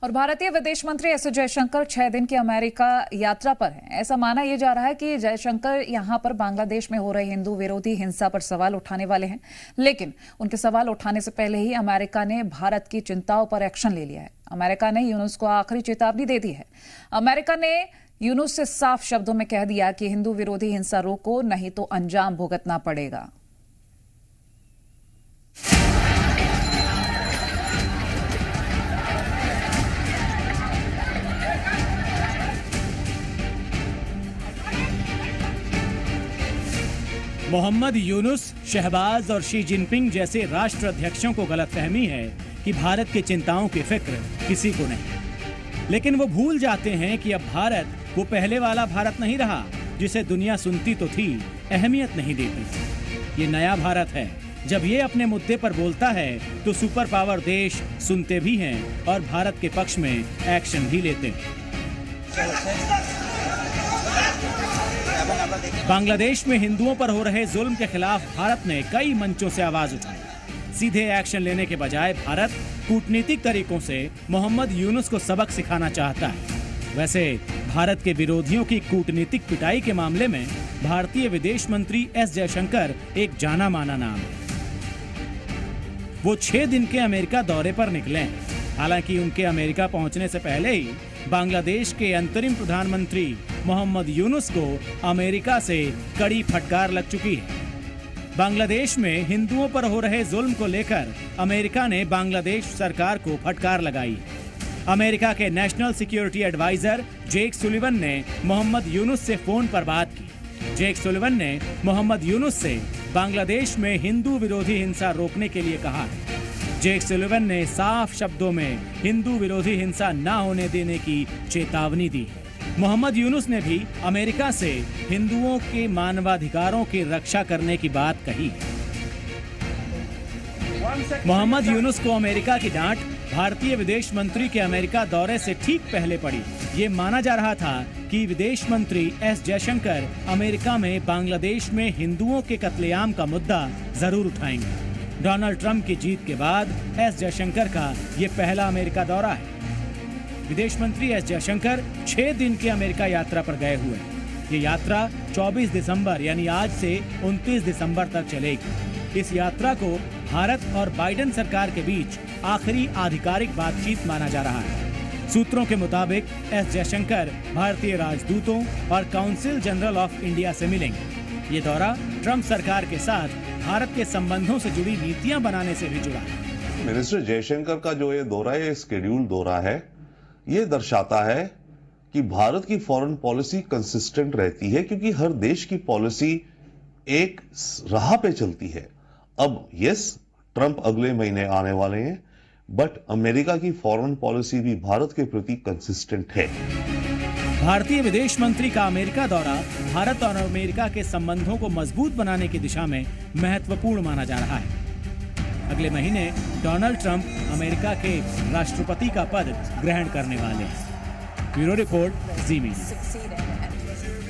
और भारतीय विदेश मंत्री एस जयशंकर 6 दिन की अमेरिका यात्रा पर हैं। ऐसा माना यह जा रहा है कि जयशंकर यहां पर बांग्लादेश में हो रही हिंदू विरोधी हिंसा पर सवाल उठाने वाले हैं, लेकिन उनके सवाल उठाने से पहले ही अमेरिका ने भारत की चिंताओं पर एक्शन ले लिया है। अमेरिका ने यूनुस को आखिरी चेतावनी दे दी है। अमेरिका ने यूनुस से साफ शब्दों में कह दिया कि हिंदू विरोधी हिंसा रोको, नहीं तो अंजाम भुगतना पड़ेगा। मोहम्मद यूनुस, शहबाज और शी जिनपिंग जैसे राष्ट्राध्यक्षों को गलतफहमी है कि भारत की चिंताओं की फिक्र किसी को नहीं, लेकिन वो भूल जाते हैं कि अब भारत वो पहले वाला भारत नहीं रहा जिसे दुनिया सुनती तो थी, अहमियत नहीं देती। ये नया भारत है। जब ये अपने मुद्दे पर बोलता है तो सुपर पावर देश सुनते भी हैं और भारत के पक्ष में एक्शन भी लेते हैं। बांग्लादेश में हिंदुओं पर हो रहे जुल्म के खिलाफ भारत ने कई मंचों से आवाज उठाई। सीधे एक्शन लेने के बजाय भारत कूटनीतिक तरीकों से मोहम्मद यूनुस को सबक सिखाना चाहता है। वैसे भारत के विरोधियों की कूटनीतिक पिटाई के मामले में भारतीय विदेश मंत्री एस जयशंकर एक जाना माना नाम है। वो 6 दिन के अमेरिका दौरे पर निकले हैं। हालांकि उनके अमेरिका पहुंचने से पहले ही बांग्लादेश के अंतरिम प्रधानमंत्री मोहम्मद यूनुस को अमेरिका से कड़ी फटकार लग चुकी है। बांग्लादेश में हिंदुओं पर हो रहे जुल्म को लेकर अमेरिका ने बांग्लादेश सरकार को फटकार लगाई। अमेरिका के national security adviser Jake Sullivan ने मोहम्मद यूनुस से फोन पर बात की। जेक सुलिवन ने मोहम्मद यूनुस से बांग्लादेश में हिंदू विरोधी हिंसा रोकने के लिए कहा है। जेक सुलिवन ने साफ शब्दों में हिंदू विरोधी हिंसा न होने देने की चेतावनी दी। मोहम्मद यूनुस ने भी अमेरिका से हिंदुओं के मानवाधिकारों की रक्षा करने की बात कही। मोहम्मद यूनुस को अमेरिका की डांट भारतीय विदेश मंत्री के अमेरिका दौरे से ठीक पहले पड़ी। ये माना जा रहा था कि विदेश मंत्री एस जयशंकर अमेरिका में बांग्लादेश में हिंदुओं के कत्लेआम का मुद्दा जरूर उठाएंगे। डोनाल्ड ट्रंप की जीत के बाद एस जयशंकर का ये पहला अमेरिका दौरा है। विदेश मंत्री एस जयशंकर 6 दिन की अमेरिका यात्रा पर गए हुए हैं। ये यात्रा 24 दिसंबर यानी आज से 29 दिसंबर तक चलेगी। इस यात्रा को भारत और बाइडेन सरकार के बीच आखिरी आधिकारिक बातचीत माना जा रहा है। सूत्रों के मुताबिक एस जयशंकर भारतीय राजदूतों और काउंसिल जनरल ऑफ इंडिया से मिलेंगे। ये दौरा ट्रंप सरकार के साथ भारत के संबंधों से जुड़ी नीतियां बनाने से भी जुड़ा है। मिनिस्टर जयशंकर का जो ये दौरा है, शेड्यूल दौरा है, ये दर्शाता है कि भारत की फॉरेन पॉलिसी कंसिस्टेंट रहती है, क्योंकि हर देश की पॉलिसी एक राह पे चलती है। अब यस, ट्रंप अगले महीने आने वाले हैं, बट अमेरिका की फॉरेन पॉलिसी भी भारत के प्रति कंसिस्टेंट है। भारतीय विदेश मंत्री का अमेरिका दौरा भारत और अमेरिका के संबंधों को मजबूत बनाने की दिशा में महत्वपूर्ण माना जा रहा है। अगले महीने डोनाल्ड ट्रंप अमेरिका के राष्ट्रपति का पद ग्रहण करने वाले हैं। ब्यूरो रिपोर्ट, जी मीडिया।